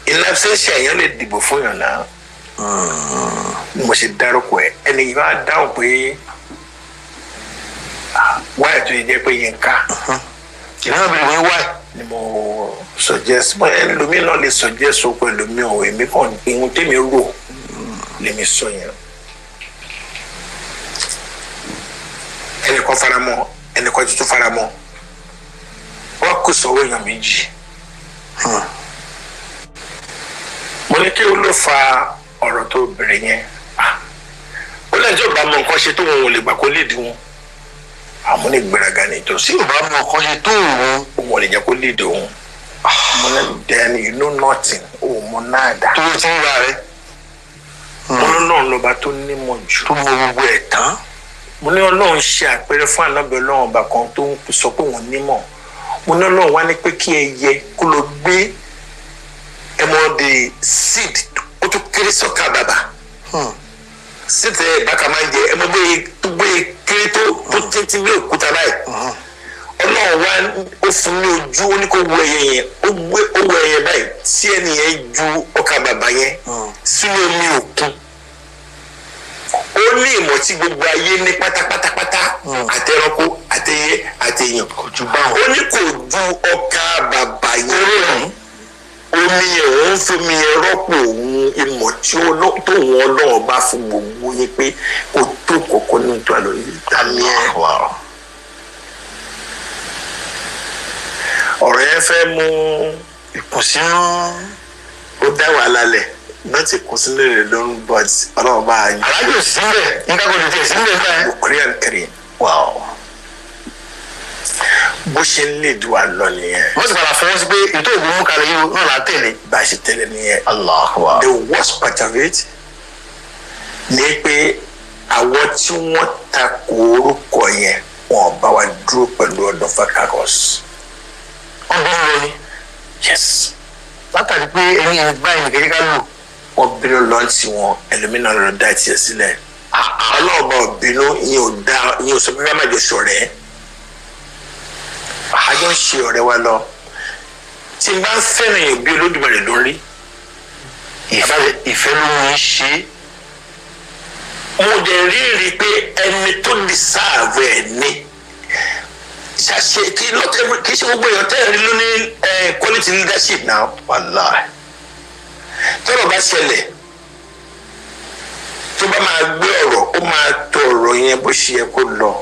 S2: in absentia èèyàn lè dìbò fún yàn náà mo ṣe dárúkọ ẹ ẹni yìí wá dáhùn pé wáyà tó yẹ jẹ́ pé Yinka
S3: ìnáwó bẹ̀rẹ̀ wọ́n wáyà
S2: ni mo suggest bọ́ ẹlòmíì náà lè suggest o pé ẹlòmíì ò èmi kàn ìhun tèmi rò lèmi sọ yẹn ẹnìkan faramọ́ ẹnìkan tuntun faramọ́ wọ́n kò sọ̀rọ̀ èèyàn méjì. Mo ní kí o ló fa ọ̀rọ̀ tó bẹ̀rẹ̀ yẹn ó lẹ́jọ́ bá mọ nǹkan ṣe tó wọn ò lè gbà kó léèdì wọn àmọ́ ní gbéraga ní ìtòsí
S3: tí ò bá mọ nǹkan ṣe tó
S2: òun ò lè jẹ́ kó léèdì òun mo ní then you know nothing òun mo náà dá
S3: tó ti ń ra rẹ
S2: mo ní Ọlọ́run lọ́ba tó nímọ̀ jù
S3: tó mọ gbogbo ẹ̀ tán
S2: mo ní Ọlọ́run ṣe àpẹẹrẹ fún ànábẹ́ Ọlọ́run ọba kan tó ń sọ pé òun nímọ̀ mo ní Ọlọ́run wá ní pé kí ẹyẹ kó lọ gbé ẹmọ the seed ó tún kéré sọ́kà bàbà seed ẹ̀ bákà máa ń jẹ ẹmọ gbé kéré tó títí bí òkúta báyìí Ọlọ́run wá ó fún ní ojú ó ní kó wo ẹyẹ yẹn ó wo ẹyẹ báyìí tí ẹni yẹn ju ọkà bàbà yẹn sínú omi òkun ó ìwọ̀ tí gbogbo ayé ní pátápátápátá àtẹranko àtẹyẹ àtẹyàn
S3: kò ju báwọn.
S2: ó ní kò ju ọkà bàbà yẹn omi ẹ̀ òun fomi ẹ̀ rọ́pò òun ìmọ̀ tí tóun ọlọ́run bá fún gbogbo yín pé kò tó kọ̀ọ̀kan ní ìtọ́ àlọ́ ìtàmì ẹ̀. ọ̀rọ̀ yẹn fẹ́ mú
S3: ìkùnsínú
S2: ó dá wàhálà lẹ̀ náà ti kún sínú rẹ̀ lọ́rùn but ọlọ́run bá a yàn.
S3: alájò sílẹ̀ nǹkan kò lè tẹ̀ sílẹ̀ báyìí.
S2: korean kiri bó ṣe ń lè dùn wá lọ nìyẹn.
S3: wọ́n sì padà fọwọ́ sí pé ètò ìgbìmọ̀ kalẹ̀ yìí náà là á tẹ̀lé.
S2: bá a ṣe tẹ̀lé nìyẹn.
S3: Allah.
S2: the worst part of it ni pé àwọn tí wọ́n ta ko orúkọ yẹn wọn bá wa dúró pẹ̀lú ọdún fakakos.
S3: ọdún ló ní.
S2: yes.
S3: látàrí pé ẹni ẹni báyìí nìkan yẹ ká lò.
S2: wọ́n bínú lọ́ọ̀tì wọn ẹlòmínà lọ́ọ́ dá tiẹ̀ sílẹ̀. ọlọ́ọ̀bá òbínú ìyẹn ò sọ pé ká má jọ ṣọ̀rẹ́. àjọ ń ṣe ọ̀rẹ́ wa lọ. tí n bá ń fẹ́ràn yẹn bí Olódùmarè lórí.
S3: ìfẹ́ ló ń ṣe.
S2: mo dẹ̀ rí pé ẹni tó deserve ẹ̀ ni. ṣàṣe kì í ṣe gbogbo èèyàn tẹ́ ẹ̀ rí ló ní quality leadership now.
S3: Wallahi.
S2: tọ́rọ̀ bá ṣẹlẹ̀ tó bá máa gbé ọ̀rọ̀ ó máa tọ ọ̀rọ̀ yẹn bó ṣe yẹ kó lọ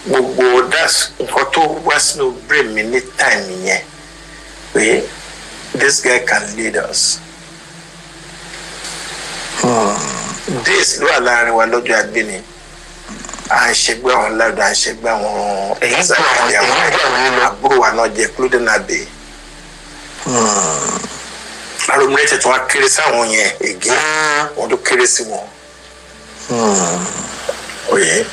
S2: gbogbo that's nǹkan tó wá sínú brain mi ní time yẹn pé this guy can lead us. this ló wà láàrin wa lọ́jọ́ agbéni à ń ṣẹgbẹ́ àwọn ládùn à ń ṣẹgbẹ́ àwọn ẹ̀yìn àwọn àbúrò wa náà jẹ́ clothing abbey. aromulẹ́tẹ̀ tó wá kéré sáwọn yẹn ègé wọn tó kéré sí wọn. òye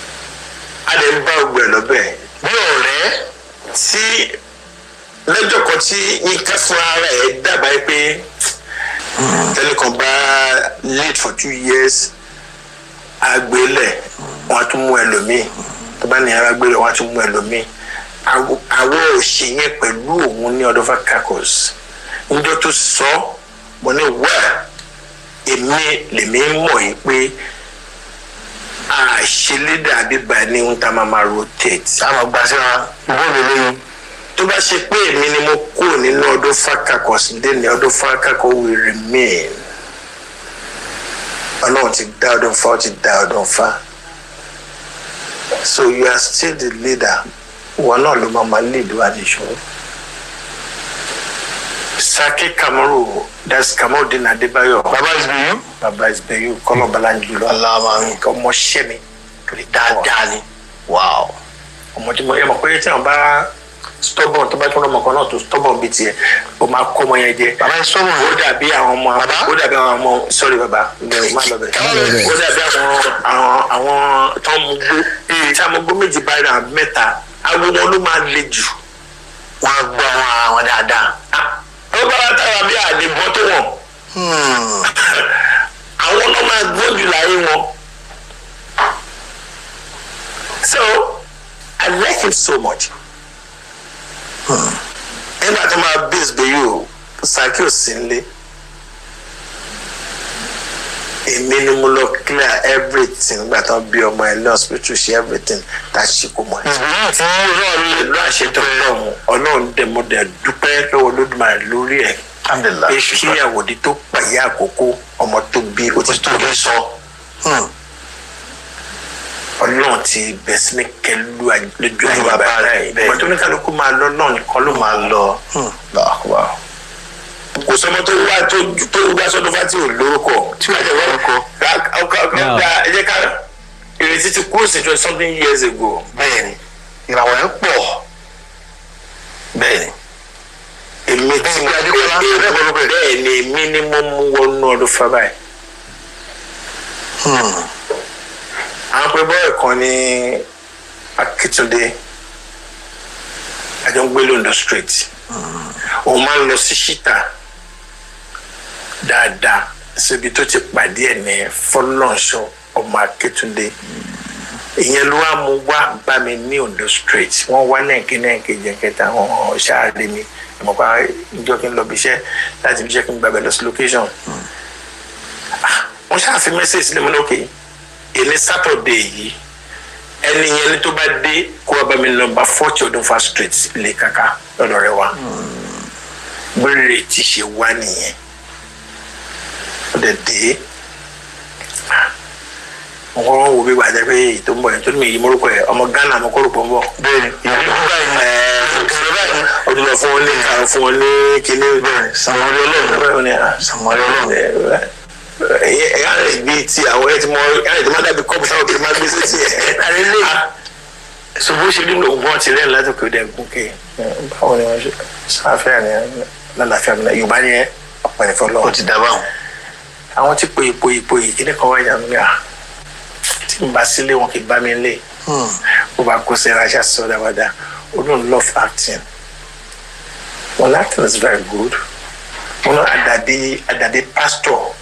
S2: a lè bá ọgbẹ́ lọ́bẹ̀ bí ọ̀rẹ́ tí lọ́jọ́ kan tí yínká fún ara ẹ̀ dábàá pé tẹ́lẹ̀kan bá lead for 2 years àgbélẹ̀ wọn á tún mú ẹlòmíì tó bá ní ara gbélẹ̀ wọn á tún mú ẹlòmíì àwọn òṣèyẹn pẹ̀lú òun ní ọdún fakakos níjọ́ tó sọ mo ní wá èmi lèmi mọ̀ yìí pé àṣelédà bíbá ní ohun tá a máa rotate.
S3: àwọn gba síra ìbéèrè lóyún.
S2: tó bá ṣe pé èmi ni mo kúrò nínú ọdún fakakos dé ní ọdún fakakos will remain. ọlọ́run ti dá ọdún fa ó ti dá ọdún fa. so you are still the leader. ìwọ náà ló máa lead wa nìṣó. Sake Kamaru, that's Kamaldeen Adébáyọ̀. Baba Isbeyu, kọ́lọ̀ Balanjulo.
S3: Aláàmà
S2: ọmọ ṣẹ́ mi.
S3: dáadáa ni. Wow.
S2: ọmọ tí mo yẹ mọ̀ pé tí wọ́n bá stubborn tó bá tún ọmọ kan náà tó stubborn bíi tiẹ̀ o máa kọ́ ọmọ yẹn jẹ.
S3: bàbá yẹn stubborn.
S2: ó dàbí àwọn ọmọ sorry baba má lọ bẹ̀. ó dàbí àwọn tó ń mú gbó tí àwọn gbó méjì bá rà mẹ́ta àwọn wọn ló máa le jù.
S3: wọ́n á gbọ́ àwọn dáadáa.
S2: ó bá wá táwa bí àdìbọn tó wọ̀n. àwọn náà máa gbójú láyé wọn. So I like him so much. nígbà tó máa bí Isbeyu Saki ò sí nílé èmi ni mo lọ clear everything nígbà tó bí ọmọ ẹ lọ hospital ṣe everything tá a ṣe kó mọ ẹ.
S3: tí ọlọ́run
S2: ìlú àṣetọ ọlọ́run ọlọ́run dẹ̀ mo dẹ̀ dúpẹ́ lọ́wọ́ Olódùmarè lórí ẹ̀ pé kí àwòdì tó pàyà àkókò ọmọ tó bí ó ti tó bí sọ. ọlọ́run ti bẹ̀ sí ní kẹlu lójú ayé bàbá rẹ̀ ìgbà tó ní kálukú máa lọ náà nìkan ló máa lọ. kò sọmọ tó wá sọdún fati ò lórúkọ tí wàá jẹ wọ́n ẹ jẹ́ ká ìrètí ti kúrò sí 20 something years ago.
S3: bẹ́ẹ̀ni ìràwọ̀ yẹn pọ̀. bẹ́ẹ̀ni.
S2: èmi tí mo bẹ́ẹ̀ ni èmi ni mo mú wọnú ọdún fábà yìí. àwọn pé bọ́ọ̀ kan ní Akíntúndé àjọ ń gbé London street òun máa ń lọ sí ṣíta dáadáa síbi tó ti pàdé ẹ̀ ní Fọlọ́nṣọ́ ọmọ Akíntúndé ìyẹn ló wá mú wá bá mi ní Ondo street wọ́n wá náà kẹta wọn ṣáàrí mi ìmọ̀pá ìjọ kí n lọ bí iṣẹ́ láti bí iṣẹ́ kí n gbàgbẹ́ lọ sí location wọ́n ṣáà fi message sílẹ̀ mọ́ lókè èmi Saturday yìí ẹni yẹn ní tó bá dé kó wá bá mi nọ́mbà 40 Odunfa street lè kàkà lọ́dọ̀ rẹ̀ wá bẹ́rẹ̀ ti ṣe wá nìyẹn ó dẹ̀ dé wọ́n wo bí wàá jẹ́ pé ètò ń bọ̀ yẹn tó ní mi yìí mórúkọ ẹ̀ ọmọ Ghana mo kọ́ rúpọ̀ ń bọ̀. bẹ́ẹ̀ni ìlú báyìí o ti lọ fún wọn ní kan fún wọn ní kíní sàmọ́rí ọlọ́run ẹ̀yà rẹ̀ bí ti àwọn ẹ̀ tí mo yára ìdí máa dàbí kọ́ọ̀bù táwọn kìí máa gbé sí ẹ̀ àrẹ́lẹ̀ ṣùgbọ́n ṣe nínú ògùn ọtí rẹ̀ láti òkè òde ẹ̀gún kè báwo ni wọ́n ṣe sáfẹ́ ní lálàáfíà mi náà Yorùbá ni ẹ ọ̀pẹ̀lẹ̀ fọlọ́ ó ti dábàá àwọn tí po yìí kíní kan wáyà mi tí n bá sílé wọn kì í bá mi lé ó bá kó sẹ́ra ṣá sọ dáadáa ó don't love acting well acting is very good wọn náà àdàdé pastor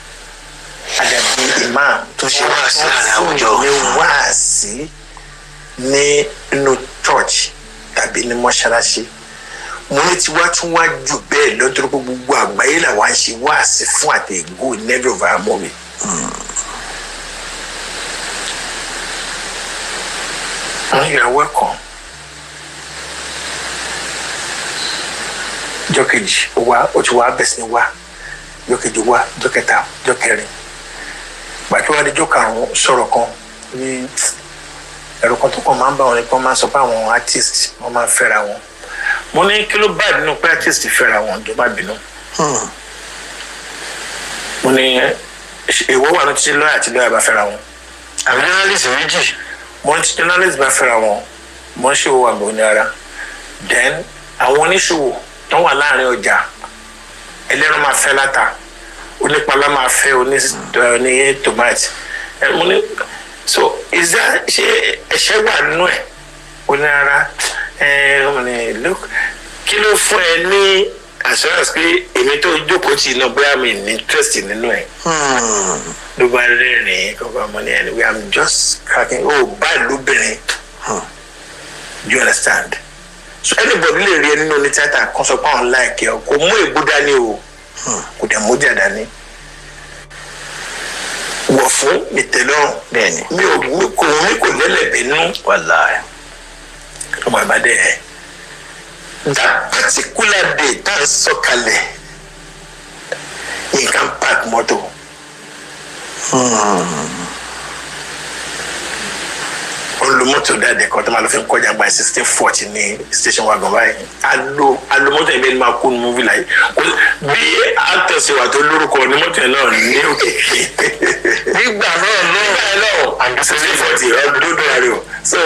S2: àdàdé imam tó ṣe wáàsí láàrin àwùjọ ní wáàsí ní inú church tàbí ní mọ́ṣáláṣí mo ní tiwa tún wá jù bẹ́ẹ̀ lọ́dún tó gbogbo àgbáyé làwọn ṣe wáàsí fún àtẹ̀gò never over a movie. You are welcome. Jọ́kejì wá ó ti wá bẹ̀sẹ̀ wá jọ́kejì wá jọ́kẹta jọ́kẹrin gbàtí wá di jọ́karùn-ún sọ̀rọ̀ kan ní ẹ̀rọ kan tó kàn máa ń bá wọn ní kí wọ́n máa sọ pé àwọn artist wọ́n máa fẹ́ra wọn mo ní kí ló bá nínú pé artist fẹ́ra wọn tó bá bínú mo ní èèwọ̀ wà ní títí lọ́yà àti lọ́yà bá fẹ́ra wọn àbí journalist méjì mo ní títí journalist bá fẹ́ra wọn mo ń ṣòwò àgbò ní ara then àwọn oníṣòwò tó wà láàrin ọjà ẹlẹ́rọ máa fẹ́ láta onípalá máa fẹ́ oní tomate mo ní so is that ṣé ẹ̀ṣẹ̀ wà nínú ẹ̀ oní ara mo ní look kí ló fún ẹ ní assurance pé èmi tó jókòó tì náà bóyá mi ní interest nínú ẹ̀ ló bá rẹ́rìn-ín kankan mo ní anyway I'm just cracking bá lóbìnrin you understand. So anybody lè rí ẹ nínú ní tíátà kan sọ pé àwọn láìkẹ́ ọ kò mú ègbó dání o kò dẹ̀ mú jà dání wọ̀ fún ìtẹ́lọ́rùn bẹ́ẹ̀ni mi kò lẹ́lẹ̀bẹ̀ nú wàláì ọmọ ìbàdàn ẹ̀ that particular day tá à ń sọ̀kalẹ̀ nǹkan park mọ́tò olùmọ́tò dáadé kan tó máa lọ fi ń kọjá gba 1640 ní station wagon báyìí alùmọ́tò ẹ̀mí ni máa kú ní múvi láyé bí actors wà tó lórúkọ ní mọ́tò ẹ̀ náà ní òkè nígbà náà 1640 ọdún dọ́là o so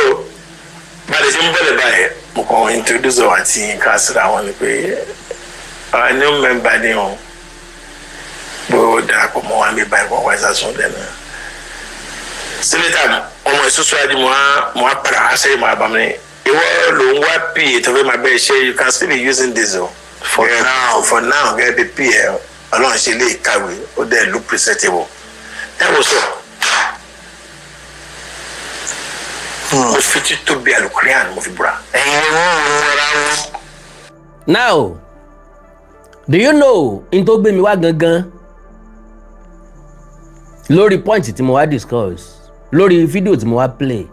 S2: bàdé ṣe ń bọ̀lẹ̀ báyìí mo kàn introduce ọ̀ àti nǹkan àṣírà wọn ni pé new member ni wọn bó darapọ̀ mọ́ wọn bí báyìí wọ́n wá ìsàsùn lẹ́nu sílẹ̀tà ọmọ ìsúsú adé mo á padà wá sẹ́yìn mo á bá mi ìwọ ló ń wá pa tó fẹ́ máa bẹ́ẹ̀ ṣe you can still be using this o for now gẹ́gẹ́ bí pa ọlọ́run ṣe lè kàwé ó dẹ̀ look presentable táwọn sọ mo fi títóbi alukurian mo fi búra ẹ̀yin ni wọ́n ra wọn.
S1: Now, do you know n tó gbé mi wá gangan lórí point tí mo wá discuss lórí fídíò tí mo wá play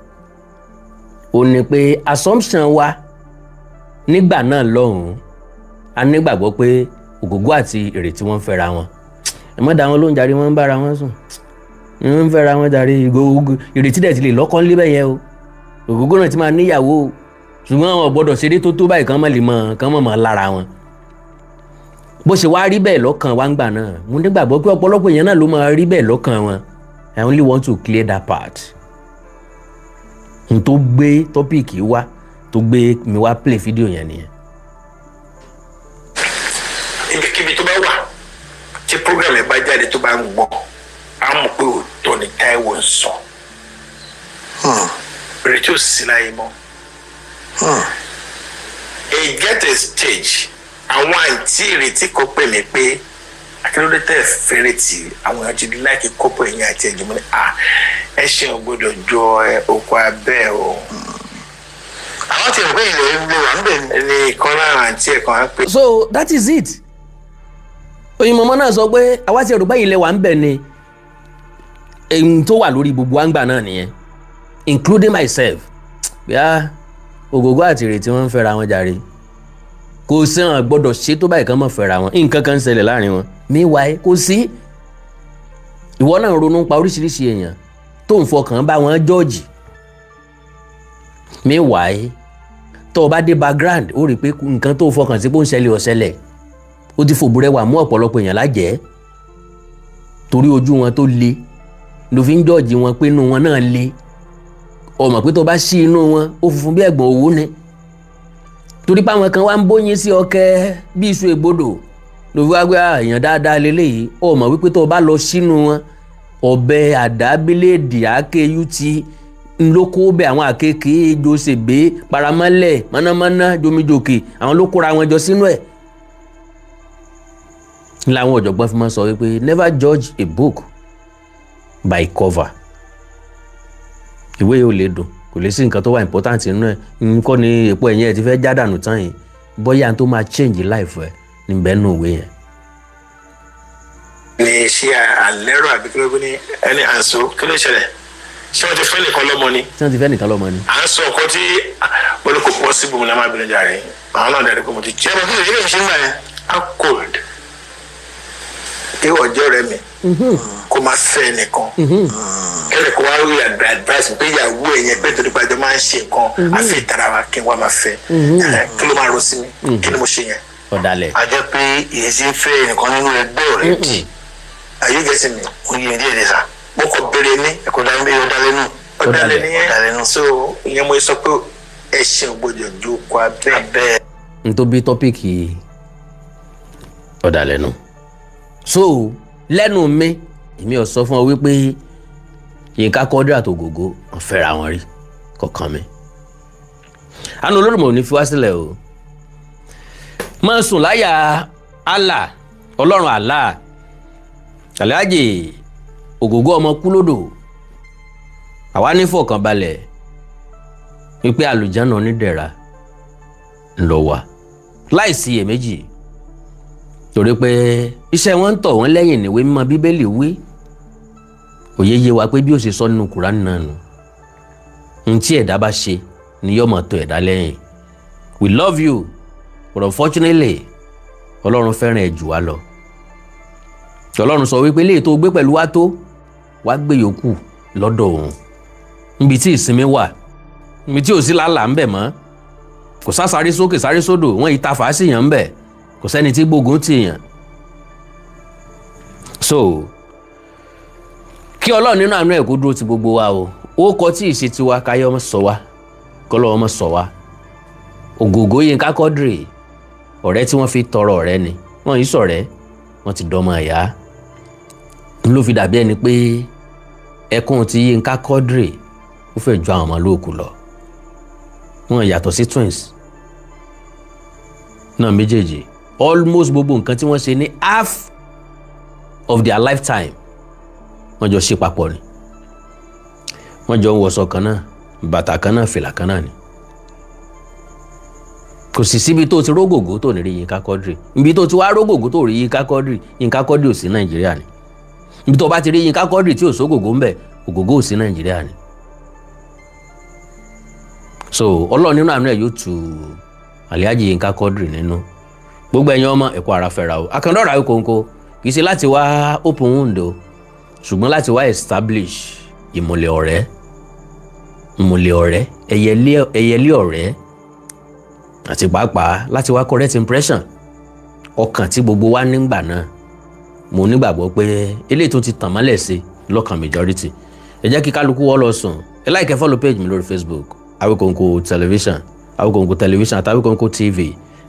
S1: ó ní pé assumption wa nígbà náà lọ́hùn-ún a nígbàgbọ́ pé Ògógó àti Ìrètí wọ́n fẹ́ra wọn ẹ mọ́ da wọn lóhùn jàre wọ́n ń bára wọn sùn wọ́n ń fẹ́ra wọn jàre Ìrètí dẹ̀ ti lè lọ́kọ́ nílé bẹ́ẹ̀ yẹn o Ògógó náà ti máa níyàwó o ṣùgbọ́n àwọn gbọ́dọ̀ ṣeré tó báyìí kan mọ̀ lè mọ̀ kan mọ̀ lára wọn bó ṣe wá rí bẹ́ẹ̀ lọ́kàn wá ń gbà náà mo nígbàgbọ́ pé ọ̀pọ̀lọpọ̀ èèyàn náà ló máa rí bẹ́ẹ̀ lọ́kàn wọn I only want to clear that part n tó gbé tọ́pìkì wá tó gbé mi wá play fídíò yẹn nìyẹn.
S2: ibikíbi tó bá wà tí program ẹ bá jáde tó bá ń gbọ́ á mọ̀ pé òótọ́ ni Taiwo ń sọ Ìrètí ò sí láyé mọ́ it get a stage àwọn àǹtí Ìrètí kò pè mí pé akérèdé tẹ fẹ́rẹ̀ tí àwọn èèyàn ti di láìkí kọ́pọ̀ ẹ̀yìn àti ẹ̀jẹ̀ mọ́ ni ẹ ṣe ò gbọ́dọ̀ jọ oko abẹ́ o. àwọn tí ìròpé ilẹ̀ ń lò wá ń bẹ̀ ní ìkan lára àǹtí ẹ̀kan á pè.
S1: So that is it oyin mọ̀mọ́ náà sọ pé àwa ti ìròpé ilẹ̀ wà ń bẹ̀ ni ẹ̀yìn tó wà lórí gbogbo àǹgbà náà nìyẹn including myself bíá Ogogo àti Ìrètí wọ́n ń fẹ́ra wọn jàre kò sí hàn gbọ́dọ̀ ṣe tó báyìí kan mọ̀ fẹ́ra wọn nǹkan kan ń ṣẹlẹ̀ láàrin wọn meanwhile kò sí ìwọ náà ronú pa oríṣiríṣi èèyàn tó ń fọkàn bá wọn jọ́ọ̀jì meanwhile tó o bá dé background ó rí i pé nǹkan tó fọkàn sí pé ó ń ṣẹlẹ̀ ọ̀ṣẹlẹ̀ ó ti fòbúrẹ́wà mú ọ̀pọ̀lọpọ̀ èèyàn lájẹ́ torí ojú wọn tó le ló fi ń jọ́ọ̀jì wọn pé inú wọn náà le o mọ̀ pé tó bá ṣí inú wọn ó funfun bí ẹ̀gbọ̀n òwú ni torí pé àwọn kan wá ń bóyin sí ọkẹ bí iṣu ègbodò ló fi wá gbé èèyàn dáadáa lélẹ́yìí o mọ̀ wípé tó bá lọ sínú wọn ọ̀bẹ àdá bíléèdì àáké yúti ńlọkọ bẹ àwọn àkekèé josebe paramọ́lẹ̀ mọ́nàmọ́ná jomijòkè àwọn ló kóra wọn jọ sínú ẹ̀ làwọn ọ̀jọ̀gbọ́n fi máa sọ wípé never judge a book by cover ìwé yóò lè dùn kò lè sí nǹkan tó wà important nínú ẹ̀ nǹkan ni èpo ẹ̀yìn ẹ̀ ti fẹ́ já dànù tán yìí bóyá tó máa change life ẹ̀ níbẹ̀ nù ìwé yẹn.
S2: ní ṣé àlẹ́rọ àbí kí ló gbé ní ẹni àǹsó kí ló ṣẹlẹ̀ ṣé wọ́n ti fẹ́ nìkan lọ́mọ ni.
S1: ṣé wọ́n ti fẹ́ nìkan lọ́mọ ni.
S2: à ń sọ ọkọ tí olùkọ́ pọ̀ sí ibùdó náà máa bìnrin jà rẹ̀ àwọn náà dẹ̀rẹ̀ pé mo ti jẹ́ ọmọ kí ló ṣe ń gbà yẹn how cold kí wọ́n jẹ́ ọ̀rẹ́ mi kó máa fẹ́ nìkan kẹ́lẹ̀ kó wá rí advice pé ìyàwó ẹ̀yẹn pé torí pé àjọ máa ń ṣe nǹkan àfi ìtara wa kí n wá máa fẹ́ kí ló máa rọ sí mi kí ni mo ṣe yẹn.
S1: ọ̀dàlẹ̀.
S3: a jẹ́ pé èyí ti ń fẹ́ nìkan nínú ẹgbẹ́ ọ̀rẹ́ dì.
S2: ayé gẹ̀ẹ́sì mi.
S3: ó yẹ díẹ̀ díẹ̀ sá.
S2: mo kọ bèrè ní.
S3: ẹ̀kọ́ dálẹ́nu.
S2: ọ̀dàlẹ̀ nìyẹn so ìyẹn mo sọ pé ẹ̀sìn ògbójò ju kọ abẹ́.
S1: n tó bí tọ́pìkì ọ̀dàlẹ̀ nù so lẹ́nu mi èmi ò sọ fún ọ wípé Yínká Quadri àti Ogogo wọ́n fẹ́ra wọn rí kọ̀ọ̀kan mi àánú Olódùmarè ò ní fi wá sílẹ̀ o máa sùn láyà Allah ọlọ́run Allah Alhaji Ogogo ọmọ kúlódò àwa ní fọkànbalẹ̀ wípé àlùjánnà onídẹ̀ra ńlọ wà láìsí iyèméjì torí pé iṣẹ́ wọn ń tọ̀ wọ́n lẹ́yìn níwé mímọ́ Bíbélì wí òye yé wa pé bí ó ṣe sọ nínú Kùránì náà nù ohun tí ẹ̀dá bá ṣe ni yóò máa tọ̀ ẹ̀dá lẹ́yìn we love you but unfortunately Ọlọ́run fẹ́ràn ẹ jù wá lọ Ọlọ́run sọ wípé léè tó gbé pẹ̀lú wa tó wá gbé yòókù lọ́dọ̀ òun níbi tí ìsinmi wà níbi tí ò sí làálàá ń bẹ̀ mọ́ kò sá sáré sókè sáré sódò wọ́n yìí ta fàásì yàn ń bẹ̀ kò sẹ́ni tí gbógun tì yàn so kí Ọlọ́run nínú àánú ẹ̀ kó dúró ti gbogbo wa o ó kọ tí ìṣe tiwa káyọ̀ ọmọ sọ wa kọ́lọ́ ọmọ sọ wa Ogogo Yínká Quadri ọ̀rẹ́ tí wọ́n fi tọrọ ọ̀rẹ́ ni wọ́n yìí sọ̀rẹ́ wọ́n ti dọ́mọ ẹ̀yà ló fi dàbí ẹni pé ẹkún ti Yínká Quadri ó fẹ́ ju àwọn ọmọ lóòkù lọ wọ́n yàtọ̀ sí twins náà méjèèjì almost gbogbo nǹkan tí wọ́n ṣe ní half of their lifetime wọ́n jọ ṣe papọ̀ ni wọ́n jọ ń wọṣọ kan náà bàtà kan náà fìlà kan náà ni kò sì síbi tó ti rógògó tó ní rí Yínká Quadri ibi tó ti wá rógògó tó rí Yínká Quadri ò sí Nàìjíríà ni ibi tó bá ti rí Yínká Quadri tí ò sógògó ńbẹ Ogogo ò sí Nàìjíríà ni so Ọlọ́run nínú àánú ẹ̀ yóò tu Alhaji Yínká Quadri nínú gbogbo ẹ̀yin ọmọ ẹ̀kọ́ ara fẹ́ra o akandọ́ra Okonko kì í ṣe láti wá open wound o ṣùgbọ́n láti wá establish ìmùlẹ̀ ọ̀rẹ́ ẹ̀yẹlé ọ̀rẹ́ àti pàápàá láti wá correct impression ọkàn tí gbogbo wa nígbà náà mo nígbàgbọ́ pé eléyìí tó ti tàn mọ́lẹ̀ sí lọ́kàn majority ẹ jẹ́ kí kálukú wọ́ lọ sùn ẹ like ẹ follow page mi lórí Facebook Awikonko television àti Awikonko TV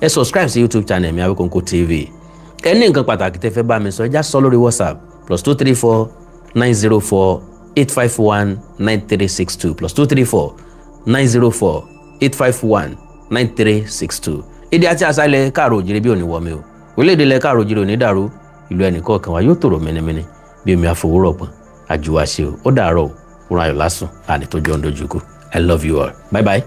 S1: ẹ subscribe sí YouTube channel mi Awikonko TV ẹ ní nǹkan pàtàkì tẹ́ fẹ́ bá mi sọ ẹ já sọ lórí WhatsApp +234 904 851 9362 +234 904 851 9362 èdè àti àṣà ilẹ̀ káàrọ̀ òjìrì bí òní wọmi o orílẹ̀-èdè ilẹ̀ káàrọ̀ òjìrì òní dàrú ìlú ẹnìkọ̀ọ̀kan wa yóò tòrò mẹ́nẹ́mẹ́nẹ́ bí omi àfòwúrọ̀ pọ̀n àjùwàṣe o ó dàárọ̀ o òun ayọ̀ lásùn àní tó jọ ń dojú kú I love you all bye bye.